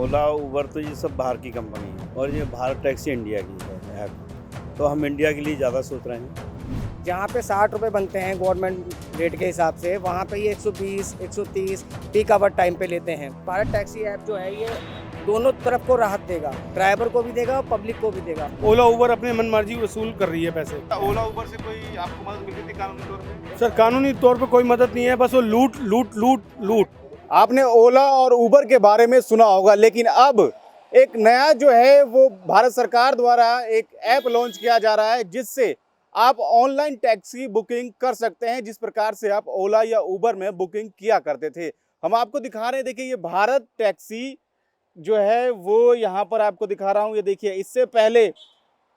ओला उबर तो ये सब बाहर की कंपनी है और ये भारत टैक्सी इंडिया की है ऐप। तो हम इंडिया के लिए ज़्यादा सोच रहे हैं। जहाँ पे 60 रुपये बनते हैं गवर्नमेंट रेट के हिसाब से, वहाँ पे ये 120, 130 पीक आवर टाइम पे लेते हैं। भारत टैक्सी ऐप जो है ये दोनों तरफ को राहत देगा, ड्राइवर को भी देगा और पब्लिक को भी देगा। ओला उबर अपने मनमर्जी वसूल कर रही है पैसे। ओला उबर से कोई आपको मदद मिलती थी कानूनी तौर पे? सर कानूनी तौर पे कोई मदद नहीं है, बस वो लूट लूट लूट लूट। आपने ओला और उबर के बारे में सुना होगा, लेकिन अब एक नया जो है वो भारत सरकार द्वारा एक ऐप लॉन्च किया जा रहा है जिससे आप ऑनलाइन टैक्सी बुकिंग कर सकते हैं, जिस प्रकार से आप ओला या उबर में बुकिंग किया करते थे। हम आपको दिखा रहे हैं, देखिए ये भारत टैक्सी जो है वो यहाँ पर आपको दिखा रहा हूँ। ये देखिए, इससे पहले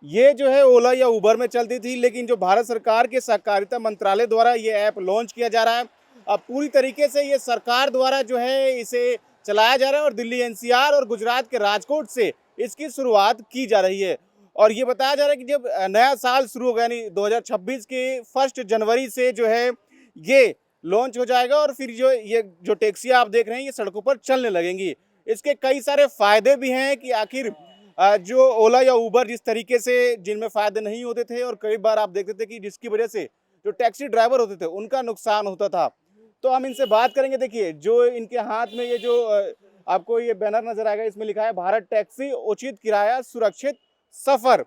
ये जो है ओला या उबर में चलती थी, लेकिन जो भारत सरकार के सहकारिता मंत्रालय द्वारा ये ऐप लॉन्च किया जा रहा है। अब पूरी तरीके से ये सरकार द्वारा जो है इसे चलाया जा रहा है और दिल्ली एनसीआर और गुजरात के राजकोट से इसकी शुरुआत की जा रही है। और ये बताया जा रहा है कि जब नया साल शुरू होगा, यानी 2026 के 1 जनवरी से जो है ये लॉन्च हो जाएगा और फिर जो टैक्सी आप देख रहे हैं ये सड़कों पर चलने लगेंगी। इसके कई सारे फायदे भी हैं कि आखिर जो ओला या उबर जिस तरीके से जिनमें फ़ायदे नहीं होते थे और कई बार आप देखते थे कि जिसकी वजह से जो टैक्सी ड्राइवर होते थे उनका नुकसान होता था। तो हम इनसे बात करेंगे। देखिए, जो इनके हाथ में ये जो आपको ये बैनर नज़र आएगा, इसमें लिखा है भारत टैक्सी, उचित किराया सुरक्षित सफ़र।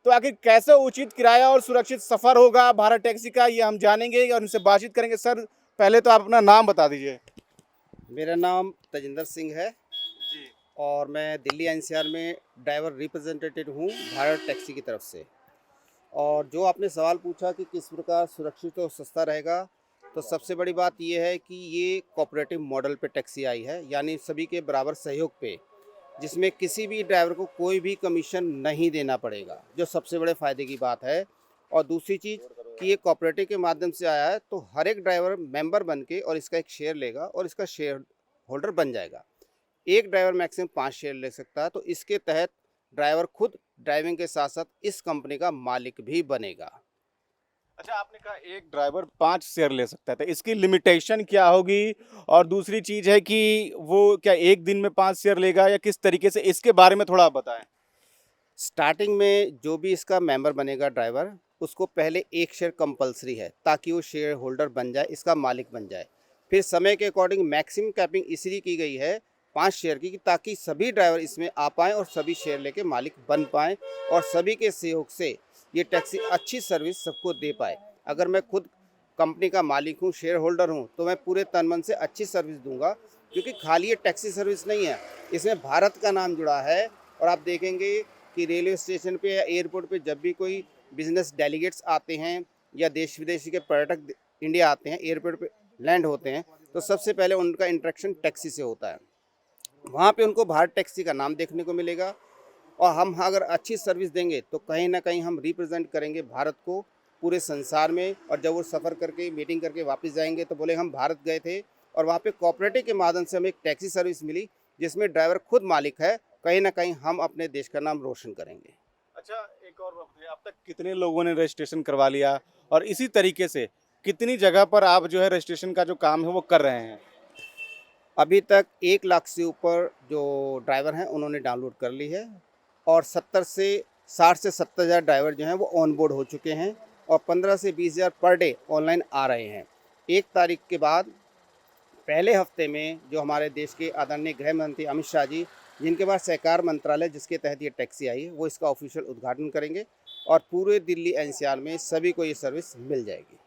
तो आखिर कैसे उचित किराया और सुरक्षित सफ़र होगा भारत टैक्सी का, ये हम जानेंगे और इनसे बातचीत करेंगे। सर, पहले तो आप अपना नाम बता दीजिए। मेरा नाम तजिंदर सिंह है और मैं दिल्ली एनसीआर में ड्राइवर रिप्रेजेंटेटिव हूँ भारत टैक्सी की तरफ से। और जो आपने सवाल पूछा कि किस प्रकार सुरक्षित और सस्ता रहेगा, तो सबसे बड़ी बात यह है कि ये कोऑपरेटिव मॉडल पे टैक्सी आई है, यानी सभी के बराबर सहयोग पे, जिसमें किसी भी ड्राइवर को कोई भी कमीशन नहीं देना पड़ेगा, जो सबसे बड़े फ़ायदे की बात है। और दूसरी चीज़ कि ये कोऑपरेटिव के माध्यम से आया है, तो हर एक ड्राइवर मेंबर बन के और इसका एक शेयर लेगा और इसका शेयर होल्डर बन जाएगा। एक ड्राइवर मैक्सिमम 5 शेयर ले सकता है, तो इसके तहत ड्राइवर खुद ड्राइविंग के साथ साथ इस कंपनी का मालिक भी बनेगा। अच्छा, आपने कहा एक ड्राइवर 5 शेयर ले सकता है, तो इसकी लिमिटेशन क्या होगी? और दूसरी चीज़ है कि वो क्या एक दिन में 5 शेयर लेगा या किस तरीके से, इसके बारे में थोड़ा आप बताएं। स्टार्टिंग में जो भी इसका मेंबर बनेगा ड्राइवर, उसको पहले 1 शेयर कंपलसरी है ताकि वो शेयर होल्डर बन जाए, इसका मालिक बन जाए। फिर समय के अकॉर्डिंग मैक्सिमम कैपिंग इसलिए की गई है 5 शेयर की, ताकि सभी ड्राइवर इसमें आ पाएँ और सभी शेयर लेके मालिक बन पाएँ और सभी के सहयोग से ये टैक्सी अच्छी सर्विस सबको दे पाए। अगर मैं खुद कंपनी का मालिक हूँ, शेयर होल्डर हूँ, तो मैं पूरे तन मन से अच्छी सर्विस दूंगा, क्योंकि खाली ये टैक्सी सर्विस नहीं है, इसमें भारत का नाम जुड़ा है। और आप देखेंगे कि रेलवे स्टेशन पे या एयरपोर्ट पे जब भी कोई बिजनेस डेलीगेट्स आते हैं या देश विदेशी के पर्यटक इंडिया आते हैं, एयरपोर्ट पे लैंड होते हैं, तो सबसे पहले उनका इंटरेक्शन टैक्सी से होता है। वहाँ पे उनको भारत टैक्सी का नाम देखने को मिलेगा। और हम अगर अच्छी सर्विस देंगे तो कहीं ना कहीं हम रिप्रेजेंट करेंगे भारत को पूरे संसार में। और जब वो सफ़र करके मीटिंग करके वापस जाएंगे तो बोले हम भारत गए थे और वहाँ पे कोऑपरेटिव के माध्यम से हमें एक टैक्सी सर्विस मिली जिसमें ड्राइवर खुद मालिक है। कहीं ना कहीं हम अपने देश का नाम रोशन करेंगे। अच्छा, एक और बात बताइए, अब तक कितने लोगों ने रजिस्ट्रेशन करवा लिया और इसी तरीके से कितनी जगह पर आप जो है रजिस्ट्रेशन का जो काम है वो कर रहे हैं? अभी तक 1 लाख से ऊपर जो ड्राइवर हैं उन्होंने डाउनलोड कर ली है और 60 से 70 हज़ार ड्राइवर जो हैं वो ऑन बोर्ड हो चुके हैं और 15 से 20 हज़ार पर डे ऑनलाइन आ रहे हैं। 1 तारीख के बाद पहले हफ्ते में जो हमारे देश के आदरणीय गृह मंत्री अमित शाह जी, जिनके पास सहकार मंत्रालय जिसके तहत ये टैक्सी आई है, वो इसका ऑफिशियल उद्घाटन करेंगे और पूरे दिल्ली एनसीआर में सभी को ये सर्विस मिल जाएगी।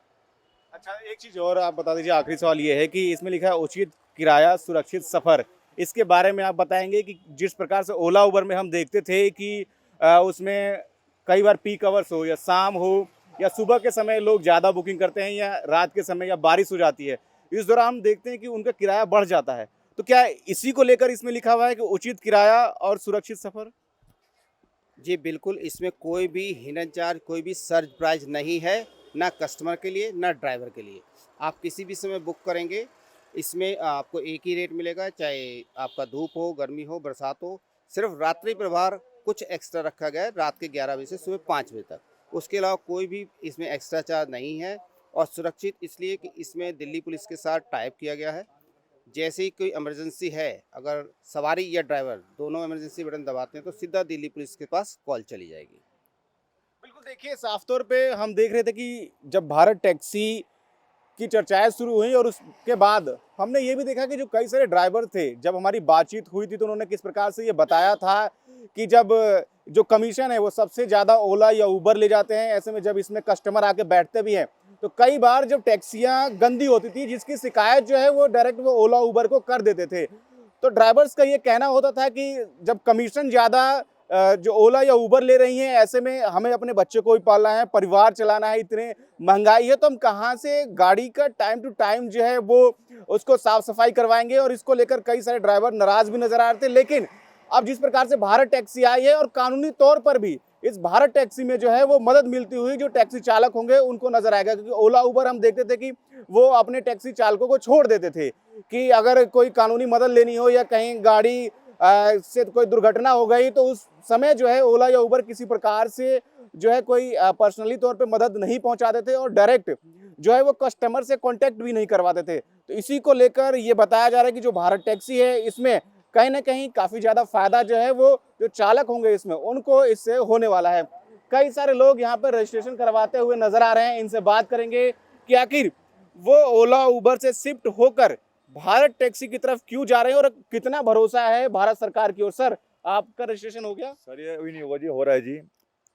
अच्छा, एक चीज़ और आप बता दीजिए, आखिरी सवाल ये है कि इसमें लिखा है उचित किराया सुरक्षित सफ़र, इसके बारे में आप बताएंगे कि जिस प्रकार से ओला उबर में हम देखते थे कि उसमें कई बार पीक आवर्स हो या शाम हो या सुबह के समय लोग ज़्यादा बुकिंग करते हैं या रात के समय या बारिश हो जाती है, इस दौरान हम देखते हैं कि उनका किराया बढ़ जाता है। तो क्या इसी को लेकर इसमें लिखा हुआ है कि उचित किराया और सुरक्षित सफ़र? जी बिल्कुल, इसमें कोई भी हिडन चार्ज, कोई भी सर्ज प्राइस नहीं है, ना कस्टमर के लिए ना ड्राइवर के लिए। आप किसी भी समय बुक करेंगे, इसमें आपको एक ही रेट मिलेगा, चाहे आपका धूप हो, गर्मी हो, बरसात हो। सिर्फ रात्रि प्रभार कुछ एक्स्ट्रा रखा गया है, रात के 11 बजे से सुबह 5 बजे तक। उसके अलावा कोई भी इसमें एक्स्ट्रा चार्ज नहीं है। और सुरक्षित इसलिए कि इसमें दिल्ली पुलिस के साथ टाइप किया गया है जैसे ही कोई इमरजेंसी है, अगर सवारी या ड्राइवर दोनों इमरजेंसी बटन दबाते हैं तो सीधा दिल्ली पुलिस के पास कॉल चली जाएगी। बिल्कुल, देखिए साफ तौर पे हम देख रहे थे कि जब भारत टैक्सी की चर्चाएं शुरू हुई और उसके बाद हमने ये भी देखा कि जो कई सारे ड्राइवर थे, जब हमारी बातचीत हुई थी तो उन्होंने किस प्रकार से ये बताया था कि जब जो कमीशन है वो सबसे ज़्यादा ओला या उबर ले जाते हैं। ऐसे में जब इसमें कस्टमर आके बैठते भी हैं तो कई बार जब टैक्सियाँ गंदी होती थी, जिसकी शिकायत जो है वो डायरेक्ट वो ओला उबर को कर देते थे। तो ड्राइवर्स का ये कहना होता था कि जब कमीशन ज़्यादा जो ओला या उबर ले रही हैं, ऐसे में हमें अपने बच्चे को भी पालना है, परिवार चलाना है, इतने महंगाई है तो हम कहाँ से गाड़ी का टाइम टू टाइम जो है वो उसको साफ सफाई करवाएंगे। और इसको लेकर कई सारे ड्राइवर नाराज भी नजर आ रहे थे। लेकिन अब जिस प्रकार से भारत टैक्सी आई है और कानूनी तौर पर भी इस भारत टैक्सी में जो है वो मदद मिलती हुई जो टैक्सी चालक होंगे उनको नजर आएगा। क्योंकि ओला उबर हम देखते थे कि वो अपने टैक्सी चालकों को छोड़ देते थे कि अगर कोई कानूनी मदद लेनी हो या कहीं गाड़ी से कोई दुर्घटना हो गई तो उस समय जो है ओला या उबर किसी प्रकार से जो है कोई पर्सनली तौर पे मदद नहीं पहुंचाते थे और डायरेक्ट जो है वो कस्टमर से कांटेक्ट भी नहीं करवाते थे। तो इसी को लेकर ये बताया जा रहा है कि जो भारत टैक्सी है इसमें कहीं ना कहीं काफ़ी ज़्यादा फायदा जो है वो जो चालक होंगे इसमें उनको इससे होने वाला है। कई सारे लोग यहाँ पर रजिस्ट्रेशन करवाते हुए नजर आ रहे हैं। इनसे बात करेंगे कि आखिर वो ओला उबर से शिफ्ट होकर भारत टैक्सी की तरफ क्यों जा रहे हैं और कितना भरोसा है भारत सरकार की ओर। सर, आपका रजिस्ट्रेशन हो गया? सर ये अभी नहीं हुआ जी, हो रहा है जी।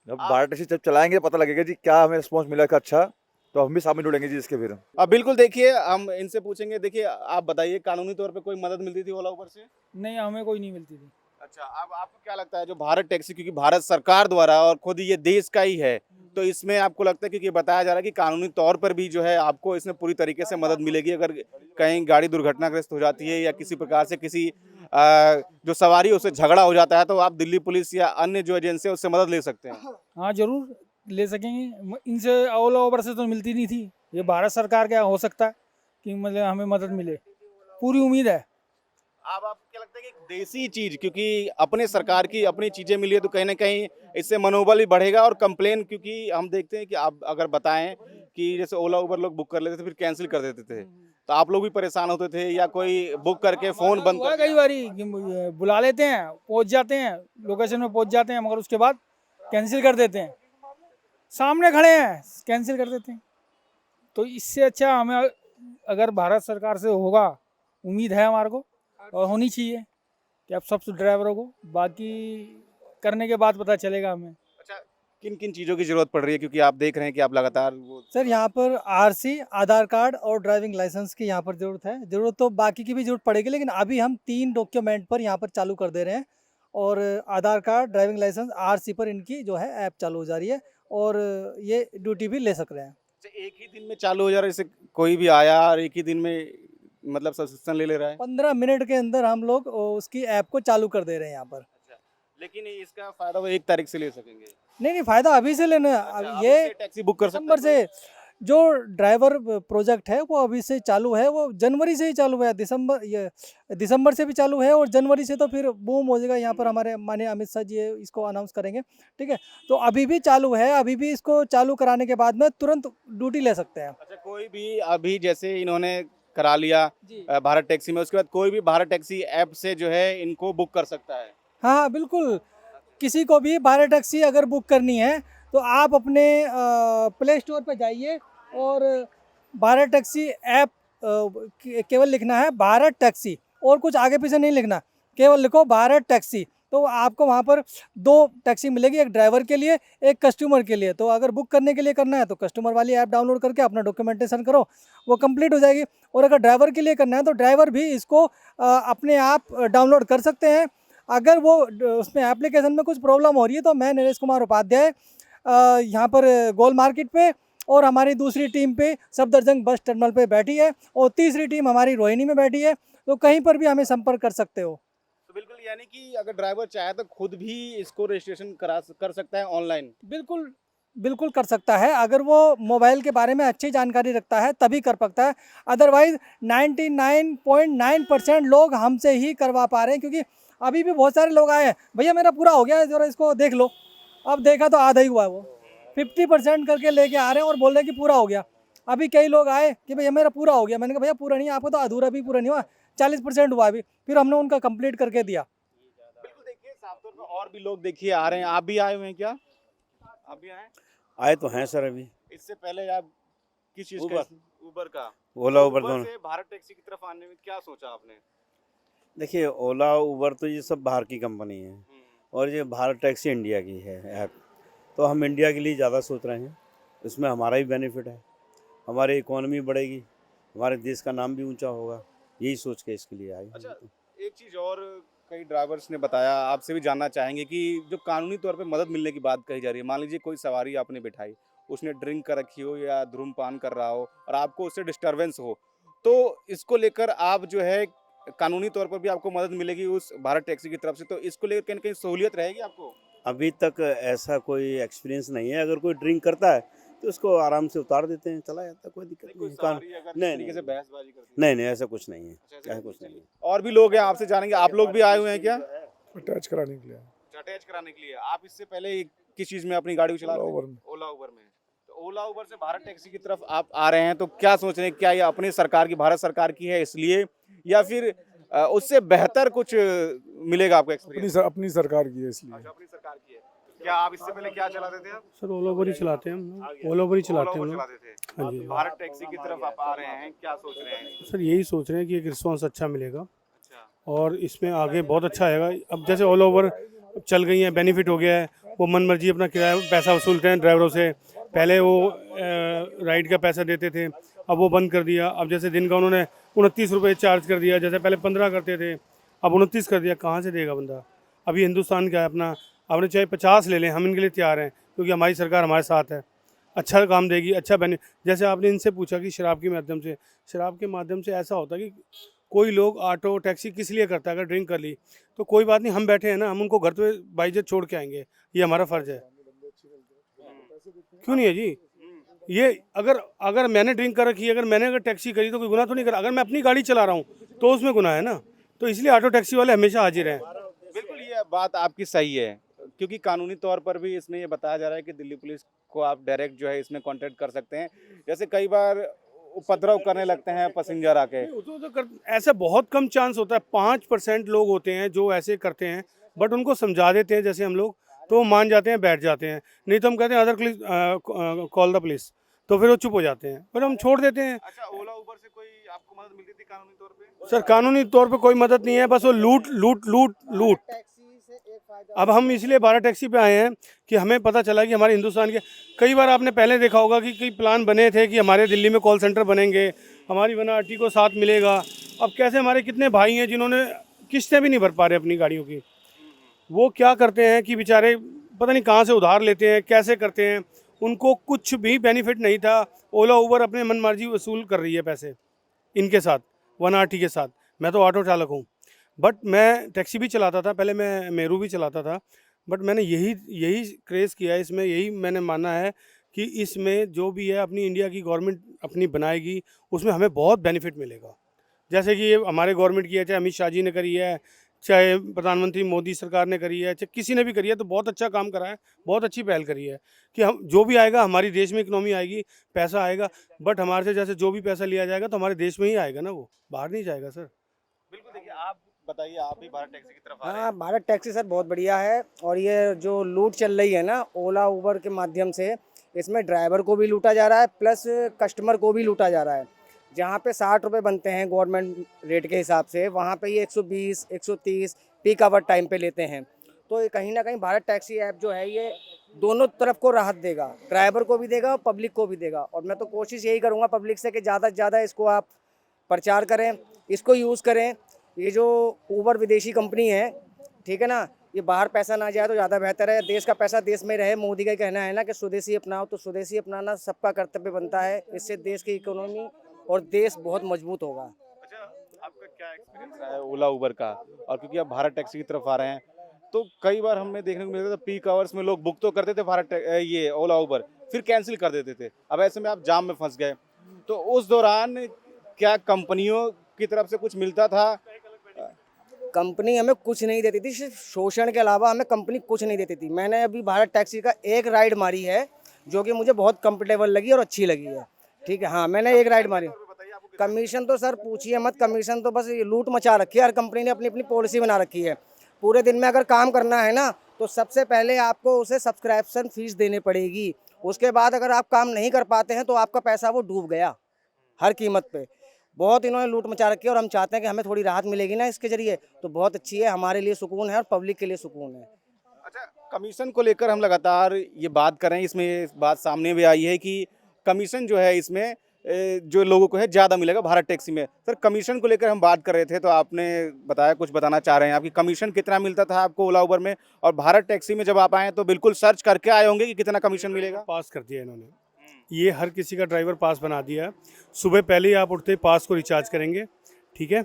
जब भारत टैक्सी जब चलाएंगे पता लगेगा जी क्या हमें रिस्पॉन्स मिला का अच्छा, तो हम भी साथ में जुड़ेंगे जी इसके। फिर अब बिल्कुल देखिए हम इनसे पूछेंगे। देखिए आप बताइए, कानूनी तौर पे कोई मदद मिलती थी ओला उबर से? नहीं, हमें कोई नहीं मिलती थी। अच्छा, अब आपको क्या लगता है जो भारत टैक्सी, क्योंकि भारत सरकार द्वारा और खुद ये देश का ही है, तो इसमें आपको लगता है, क्योंकि बताया जा रहा है कि कानूनी तौर पर भी जो है आपको इसमें पूरी तरीके से मदद मिलेगी अगर कहीं गाड़ी दुर्घटनाग्रस्त हो जाती है या किसी प्रकार से किसी जो सवारी उससे झगड़ा हो जाता है तो आप दिल्ली पुलिस या अन्य जो एजेंसी है उससे मदद ले सकते हैं? हाँ, जरूर ले सकेंगे। इनसे ओला उबर से तो मिलती नहीं थी। ये भारत सरकार का हो सकता है कि मतलब हमें मदद मिले, पूरी उम्मीद है। अब आपको क्या लगता है कि एक देसी चीज, क्योंकि अपने सरकार की अपनी चीजें मिली है तो कहीं ना कहीं इससे मनोबल भी बढ़ेगा और कंप्लेन, क्योंकि हम देखते हैं कि आप अगर बताएं कि जैसे ओला उबर लोग बुक कर लेते थे फिर कैंसिल कर देते थे, तो आप लोग भी परेशान होते थे या कोई बुक करके फोन बंद कर कई बारी बुला लेते हैं, पहुंच जाते हैं, लोकेशन में पहुंच जाते हैं, मगर उसके बाद कैंसिल कर देते हैं। सामने खड़े हैं, कैंसिल कर देते हैं। तो इससे अच्छा हमें अगर भारत सरकार से होगा, उम्मीद है हमारे को और होनी चाहिए कि अब सब ड्राइवरों को, बाकी करने के बाद पता चलेगा हमें। अच्छा, किन किन चीज़ों की ज़रूरत पड़ रही है, क्योंकि आप देख रहे हैं कि आप लगातार वो सर यहाँ पर आरसी, आधार कार्ड और ड्राइविंग लाइसेंस की यहाँ पर ज़रूरत है। ज़रूरत तो बाकी की भी ज़रूरत पड़ेगी, लेकिन अभी हम 3 डॉक्यूमेंट पर यहाँ पर चालू कर दे रहे हैं और आधार कार्ड, ड्राइविंग लाइसेंस, आरसी पर इनकी जो है ऐप चालू हो जा रही है और ये ड्यूटी भी ले सक रहे हैं। एक ही दिन में चालू हो जा रहा है? जैसे कोई भी आया और एक ही दिन में मतलब सब्सक्रिप्शन ले रहा है? 15 मिनट के अंदर हम लोग उसकी ऐप को चालू कर दे रहे हैं यहाँ पर। लेकिन इसका फायदा वो 1 तारीख से ले सकेंगे? नहीं, फ़ायदा अभी से लेना है। अच्छा, ये टैक्सी बुक कर सकते दिसंबर से जो ड्राइवर प्रोजेक्ट है वो अभी से चालू है, वो जनवरी से ही चालू है। दिसंबर से भी चालू है और जनवरी से तो फिर बूम हो जाएगा। यहाँ पर हमारे माननीय अमित शाह जी इसको अनाउंस करेंगे, ठीक है। तो अभी भी चालू है, अभी भी इसको चालू कराने के बाद में तुरंत ड्यूटी ले सकते हैं। अच्छा, कोई भी अभी जैसे इन्होंने करा लिया भारत टैक्सी में, उसके बाद कोई भी भारत टैक्सी ऐप से जो है इनको बुक कर सकता है? हाँ, बिल्कुल। किसी को भी भारत टैक्सी अगर बुक करनी है तो आप अपने प्ले स्टोर पर जाइए और भारत टैक्सी ऐप केवल लिखना है भारत टैक्सी, और कुछ आगे पीछे नहीं लिखना, केवल लिखो भारत टैक्सी। तो आपको वहाँ पर 2 टैक्सी मिलेगी, एक ड्राइवर के लिए, एक कस्टमर के लिए। तो अगर बुक करने के लिए करना है तो कस्टमर वाली ऐप डाउनलोड करके अपना डॉक्यूमेंटेशन करो, वो कंप्लीट हो जाएगी। और अगर ड्राइवर के लिए करना है तो ड्राइवर भी इसको अपने आप डाउनलोड कर सकते हैं। अगर वो उसमें एप्लीकेशन में कुछ प्रॉब्लम हो रही है तो मैं नरेश कुमार उपाध्याय यहाँ पर गोल मार्केट पे और हमारी दूसरी टीम पे सफदरजंग बस टर्मिनल पे बैठी है और तीसरी टीम हमारी रोहिणी में बैठी है, तो कहीं पर भी हमें संपर्क कर सकते हो। तो बिल्कुल, यानी कि अगर ड्राइवर चाहे तो खुद भी इसको रजिस्ट्रेशन कर सकता है ऑनलाइन? बिल्कुल कर सकता है। अगर वो मोबाइल के बारे में अच्छी जानकारी रखता है तभी कर सकता है, अदरवाइज़ 99.9% लोग हमसे ही करवा पा रहे हैं। क्योंकि अभी भी बहुत सारे लोग आए हैं, भैया मेरा पूरा हो गया है, ज़रा इसको देख लो। अब देखा तो आधा ही हुआ है, वो 50% करके लेके आ रहे हैं और बोल रहे हैं कि पूरा हो गया। अभी कई लोग आए कि भैया मेरा पूरा हो गया, मैंने कहा भैया पूरा नहीं, आपको तो अधूरा भी पूरा नहीं हुआ, 40% हुआ अभी, फिर हमने उनका कंप्लीट करके दिया। बिल्कुल, देखिए साफ तौर पे और भी लोग देखिए आ रहे हैं। आप भी आए हुए हैं क्या? आप भी आए हैं? आए तो हैं सर अभी। इससे पहले आप किस चीज उबर। उबर का ओला उबर दोनों। से भारत टैक्सी की तरफ आने में क्या सोचा आपने? देखिए ओला उबर तो ये सब बाहर की कंपनी है और ये भारत टैक्सी इंडिया की है ऐप। तो हम इंडिया के लिए ज़्यादा सोच रहे हैं, इसमें हमारा ही बेनिफिट है, हमारी इकोनॉमी बढ़ेगी, हमारे देश का नाम भी ऊंचा होगा, यही सोच के इसके लिए आए हैं। अच्छा, एक चीज और कई ड्राइवर्स ने बताया, आपसे भी जानना चाहेंगे कि जो कानूनी तौर पे मदद मिलने की बात कही जा रही है, मान लीजिए कोई सवारी आपने बिठाई, उसने ड्रिंक कर रखी हो या धूम्रपान कर रहा हो और आपको उससे डिस्टरबेंस हो, तो इसको लेकर आप जो है कानूनी तौर पर भी आपको मदद मिलेगी उस भारत टैक्सी की तरफ से, तो इसको लेकर कहीं न कहीं सहूलियत रहेगी आपको? अभी तक ऐसा कोई एक्सपीरियंस नहीं है। अगर कोई ड्रिंक करता है तो उसको आराम से उतार देते हैं, चला जाता है, कोई दिक्कत नहीं है। सवारी अगर इस नहीं, तरीके से नहीं, बहसबाजी करती है। नहीं नहीं ऐसा कुछ नहीं है, अच्छा, ऐसा कुछ नहीं है। और भी लोग हैं, आपसे जानेंगे, आप लोग भी आए हुए हैं क्या? अटैच कराने के लिए अटैच कराने के लिए। आप इससे पहले किस चीज में अपनी गाड़ी को चला रहे थे? ओला उबर में। ओला उबर में। तो ओला उबर से भारत टैक्सी की तरफ आप आ रहे हैं, तो क्या सोच रहे हैं, क्या ये अपनी सरकार की, भारत सरकार की है इसलिए, या फिर उससे बेहतर कुछ मिलेगा आपको एक्सपीरियंस? अपनी सरकार की है इसलिए। अच्छा, अपनी सरकार की है। क्या आप इससे पहले क्या चलाते थे आप? सर ओला उबर ही चलाते हैं हम लोग, ओला उबर ही चलाते हैं हम लोग। चलाते थे। हाँ जी। भारत टैक्सी की तरफ आप आ रहे हैं, क्या सोच रहे हैं? सर यही सोच रहे हैं कि एक रिस्पॉन्स अच्छा मिलेगा अच्छा, और इसमें आगे बहुत अच्छा आएगा। अब जैसे ओला उबर चल गई है, बेनिफिट हो गया है, वो मन मर्जी अपना किराया पैसा वसूलते हैं ड्राइवरों से। पहले वो राइड का पैसा देते थे, अब वो बंद कर दिया। अब जैसे दिन का उन्होंने 29 रुपये चार्ज कर दिया, जैसे पहले 15 करते थे, अब 29 कर दिया। कहाँ से देगा बंदा? अभी हिंदुस्तान का है अपना, आपने चाहे 50 ले लें, हम इनके लिए तैयार हैं, क्योंकि हमारी सरकार हमारे साथ है, अच्छा काम देगी, अच्छा जैसे आपने इनसे पूछा कि शराब के माध्यम से ऐसा होता है कि कोई लोग ऑटो टैक्सी किस लिए करता है, अगर ड्रिंक कर ली तो कोई बात नहीं, हम बैठे हैं ना, हम उनको घर पे बाइज्जत छोड़ के आएंगे, ये हमारा फ़र्ज़ है। क्यों नहीं है जी? ये अगर मैंने ड्रिंक कर रखी है, अगर टैक्सी करी तो कोई गुनाह तो नहीं करा। अगर मैं अपनी गाड़ी चला रहा हूँ तो उसमें गुनाह है ना, तो इसलिए ऑटो टैक्सी वाले हमेशा हाजिर हैं। बिल्कुल, ये बात आपकी सही है, क्योंकि कानूनी तौर पर भी इसमें ये बताया जा रहा है कि दिल्ली पुलिस को आप डायरेक्ट जो है इसमें कांटेक्ट कर सकते हैं। जैसे कई बार उपद्रव करने लगते हैं पैसेंजर आके। ऐसा बहुत कम चांस होता है, 5% लोग होते हैं जो ऐसे करते हैं, बट उनको समझा देते हैं जैसे हम लोग, तो वो मान जाते हैं, बैठ जाते हैं। नहीं तो हम कहते हैं अदर कॉल द पुलिस, तो फिर वो चुप हो जाते हैं, फिर हम छोड़ देते हैं। अच्छा, ओला उबर से कोई आपको मदद मिलती थी कानूनी तौर पे? सर कानूनी तौर पे कोई मदद नहीं है, बस वो लूट। अब हम इसलिए भारत टैक्सी पे आए हैं कि हमें पता चला कि हमारे हिंदुस्तान के, कई बार आपने पहले देखा होगा कि कई प्लान बने थे कि हमारे दिल्ली में कॉल सेंटर बनेंगे, हमारी वनाटी को साथ मिलेगा। अब कैसे हमारे कितने भाई हैं जिन्होंने किस्तें भी नहीं भर पा रहे अपनी गाड़ियों की, वो क्या करते हैं कि बेचारे पता नहीं कहाँ से उधार लेते हैं, कैसे करते हैं, उनको कुछ भी बेनिफिट नहीं था। ओला उबर अपने मनमर्जी वसूल कर रही है पैसे इनके साथ, वनाटी के साथ। मैं तो ऑटो चालक हूँ, बट मैं टैक्सी भी चलाता था, पहले मैं मेरू भी चलाता था, बट मैंने यही क्रेज़ किया है इसमें, यही मैंने माना है कि इसमें जो भी है अपनी इंडिया की गवर्नमेंट अपनी बनाएगी, उसमें हमें बहुत बेनिफिट मिलेगा। जैसे कि ये हमारे गवर्नमेंट की है, चाहे अमित शाह जी ने करी है, चाहे प्रधानमंत्री मोदी सरकार ने करी है, चाहे किसी ने भी करी है, तो बहुत अच्छा काम करा है, बहुत अच्छी पहल करी है कि हम जो भी आएगा हमारी देश में इकनॉमी आएगी, पैसा आएगा, बट हमारे से जैसे जो भी पैसा लिया जाएगा तो हमारे देश में ही आएगा ना, वो बाहर नहीं जाएगा सर। बिल्कुल, देखिए आप बताइए, आप भी भारत टैक्सी की तरफ आ रहे हैं। हाँ, भारत टैक्सी सर बहुत बढ़िया है। और ये जो लूट चल रही है ना ओला उबर के माध्यम से, इसमें ड्राइवर को भी लूटा जा रहा है, प्लस कस्टमर को भी लूटा जा रहा है। जहाँ पे 60 रुपये बनते हैं गवर्नमेंट रेट के हिसाब से, वहाँ पे ये 120, 130 पीक आवर टाइम पे लेते हैं। तो ये कहीं ना कहीं भारत टैक्सी ऐप जो है ये दोनों तरफ को राहत देगा, ड्राइवर को भी देगा और पब्लिक को भी देगा। और मैं तो कोशिश यही करूँगा पब्लिक से कि ज़्यादा से ज़्यादा इसको आप प्रचार करें, इसको यूज़ करें। ये जो उबर विदेशी कंपनी है, ठीक है ना, ये बाहर पैसा ना जाए तो ज़्यादा बेहतर है, देश का पैसा देश में रहे। मोदी का कहना है ना कि स्वदेशी अपनाओ, तो स्वदेशी अपनाना सबका कर्तव्य बनता है। इससे देश की इकोनॉमी और देश बहुत मजबूत होगा। अच्छा, आपका क्या एक्सपीरियंस रहा है ओला उबर का? और क्योंकि आप भारत टैक्सी की तरफ आ रहे हैं, तो कई बार हमें देखने को मिलता था पीक आवर्स में लोग बुक तो करते थे ये ओला उबर, फिर कैंसिल कर देते थे। अब ऐसे में आप जाम में फंस गए, तो उस दौरान क्या कंपनियों की तरफ से कुछ मिलता था? कंपनी हमें कुछ नहीं देती थी, सिर्फ शोषण के अलावा हमें कंपनी कुछ नहीं देती थी। मैंने अभी भारत टैक्सी का एक राइड मारी है जो कि मुझे बहुत कंफर्टेबल लगी और अच्छी लगी है। ठीक है, हाँ, मैंने एक राइड मारी। कमीशन तो सर पूछिए मत, कमीशन तो बस ये लूट मचा रखी है। हर कंपनी ने अपनी अपनी पॉलिसी बना रखी है। पूरे दिन में अगर काम करना है ना तो सबसे पहले आपको उसे सब्सक्रिप्शन फीस देनी पड़ेगी। उसके बाद अगर आप काम नहीं कर पाते हैं तो आपका पैसा वो डूब गया हर कीमत पे। बहुत इन्होंने लूट मचा रखी है और हम चाहते हैं कि हमें थोड़ी राहत मिलेगी ना इसके जरिए तो बहुत अच्छी है, हमारे लिए सुकून है और पब्लिक के लिए सुकून है। अच्छा, कमीशन को लेकर हम लगातार ये बात कर रहे हैं, इसमें ये बात सामने भी आई है कि कमीशन जो है इसमें जो लोगों को है ज़्यादा मिलेगा भारत टैक्सी में। सर, कमीशन को लेकर हम बात कर रहे थे तो आपने बताया कुछ बताना चाह रहे हैं आपकी कमीशन कितना मिलता था आपको ओला उबर में, और भारत टैक्सी में जब आप आए तो बिल्कुल सर्च करके आए होंगे कि कितना कमीशन मिलेगा। पास कर दिया इन्होंने, ये हर किसी का ड्राइवर पास बना दिया है। सुबह पहले ही आप उठते ही पास को रिचार्ज करेंगे, ठीक है।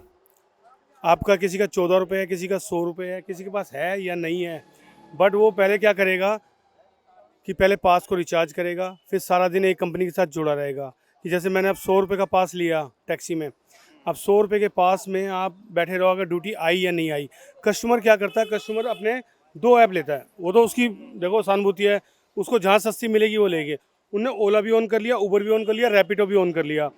आपका किसी का 14 रुपये है, किसी का 100 रुपये है, किसी के पास है या नहीं है, बट वो पहले क्या करेगा कि पहले पास को रिचार्ज करेगा, फिर सारा दिन एक कंपनी के साथ जुड़ा रहेगा। कि जैसे मैंने अब 100 रुपये का पास लिया टैक्सी में, अब 100 रुपये के पास में आप बैठे रहो, अगर ड्यूटी आई या नहीं आई। कस्टमर क्या करता है, कस्टमर अपने 2 ऐप लेता है, वो तो उसकी देखो सहानुभूति है, उसको जहाँ सस्ती मिलेगी वो लेंगे। उनने ओला भी ऑन कर लिया, उबर भी ऑन कर लिया, रैपिडो भी ऑन कर लिया।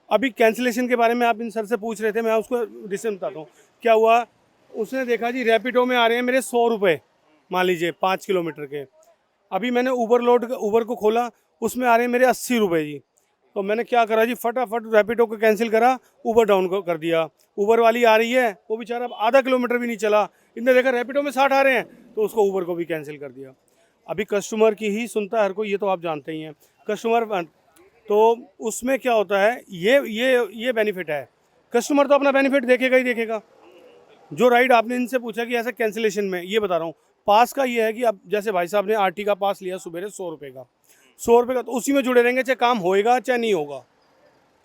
अभी कैंसिलेशन के बारे में आप इन सर से पूछ रहे थे, मैं उसको डिसीजन बताता हूँ क्या हुआ। उसने देखा जी रैपिडो में आ रहे हैं मेरे 100 रुपये, मान लीजिए 5 किलोमीटर के। अभी मैंने उबर को खोला, उसमें आ रहे हैं मेरे 80 रुपये जी। तो मैंने क्या करा जी, फटाफट रैपिडो को कैंसिल करा, उबर डाउन कर दिया। उबर वाली आ रही है, वो बेचारा आधा किलोमीटर भी नहीं चला, इनने देखा रैपिडो में 60 आ रहे हैं तो उसको उबर को भी कैंसिल कर दिया। अभी कस्टमर की ही सुनता है हर कोई, ये तो आप जानते ही हैं कस्टमर। तो उसमें क्या होता है, ये बेनिफिट है। कस्टमर तो अपना बेनिफिट देखेगा ही देखेगा। जो राइड आपने इनसे पूछा कि ऐसा कैंसिलेशन में, ये बता रहा हूँ पास का ये है कि अब जैसे भाई साहब ने आरटी का पास लिया सुबह 100 रुपये का, 100 रुपये का, तो उसी में जुड़े रहेंगे चाहे काम होएगा चाहे नहीं होगा।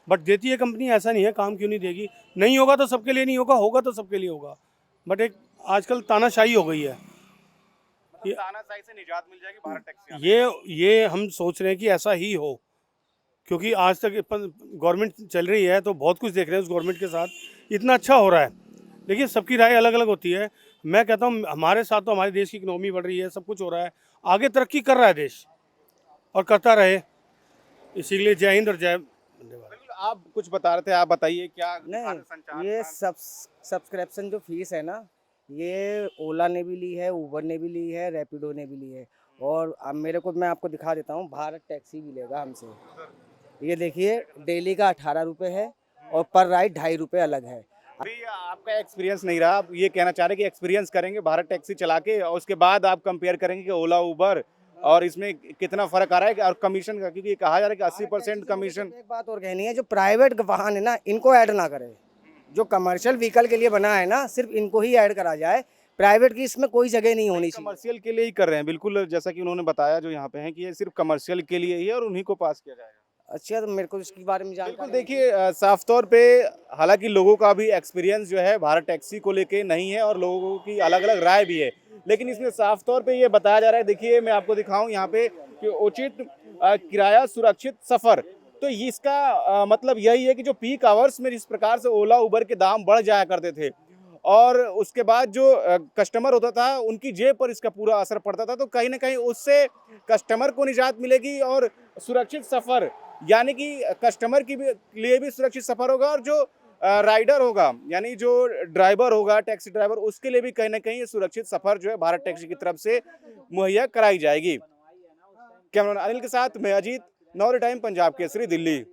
बट देती है कंपनी, ऐसा नहीं है काम क्यों नहीं देगी। नहीं होगा तो सबके लिए नहीं होगा, होगा तो सबके लिए होगा। बट एक आजकल तानाशाही हो गई है, तानाशाही से निजात मिल जाएगी भारत टैक्सी। ये हम सोच रहे हैं कि ऐसा ही हो, क्योंकि आज तक गवर्नमेंट चल रही है तो बहुत कुछ देख रहे हैं उस गवर्नमेंट के साथ, इतना अच्छा हो रहा है। देखिए सबकी राय अलग अलग होती है। मैं कहता हूँ हमारे साथ तो हमारे देश की इकोनॉमी बढ़ रही है, सब कुछ हो रहा है, आगे तरक्की कर रहा है देश और करता रहे। इसीलिए जय हिंद और जय वंदे भारत। आप कुछ बता रहे थे, आप बताइए क्या। नहीं, ये सब्सक्रिप्शन जो फीस है ना, ये ओला ने भी ली है, उबर ने भी ली है, रैपिडो ने भी ली है, और अब मैं आपको दिखा देता हूँ, भारत टैक्सी भी लेगा हमसे। ये देखिए डेली का 18 रुपये है और पर राइड 2.5 रुपये अलग है। अभी आपका एक्सपीरियंस नहीं रहा, आप ये कहना चाह रहे हैं कि एक्सपीरियंस करेंगे भारत टैक्सी चला के और उसके बाद आप कंपेयर करेंगे कि ओला उबर और इसमें कितना फर्क आ रहा है, और कमीशन का, क्योंकि कहा जा रहा है कि 80% कमीशन। एक बात और कहनी है, जो प्राइवेट वाहन है ना, इनको ऐड ना करें। जो कमर्शियल व्हीकल के लिए बना है ना, सिर्फ इनको ही ऐड करा जाए, प्राइवेट की इसमें कोई जगह नहीं होनी चाहिए। कमर्शियल के लिए ही कर रहे हैं, बिल्कुल जैसा कि उन्होंने बताया जो यहाँ पे है कि ये सिर्फ कमर्शियल के लिए ही है और उन्हीं को पास किया जाएगा। अच्छा, तो मेरे को इसके बारे में बिल्कुल जानकारी देखिए, साफ तौर पे हालांकि लोगों का भी एक्सपीरियंस जो है भारत टैक्सी को लेके नहीं है और लोगों की अलग अलग राय भी है, लेकिन इसमें साफ तौर पे ये बताया जा रहा है। देखिए मैं आपको दिखाऊं यहाँ पे कि उचित किराया सुरक्षित सफर, तो इसका मतलब यही है कि जो पीक आवर्स में जिस प्रकार से ओला उबर के दाम बढ़ जाया करते थे और उसके बाद जो कस्टमर होता था उनकी जेब पर इसका पूरा असर पड़ता था, तो कहीं ना कहीं उससे कस्टमर को निजात मिलेगी और सुरक्षित सफर, यानी कि कस्टमर के लिए भी सुरक्षित सफर होगा और जो राइडर होगा यानी जो ड्राइवर होगा, टैक्सी ड्राइवर, उसके लिए भी कहीं ना कहीं सुरक्षित सफर जो है भारत टैक्सी की तरफ से मुहैया कराई जाएगी। कैमरामैन अनिल के साथ मैं अजीत, नौरे टाइम, पंजाब केसरी, दिल्ली।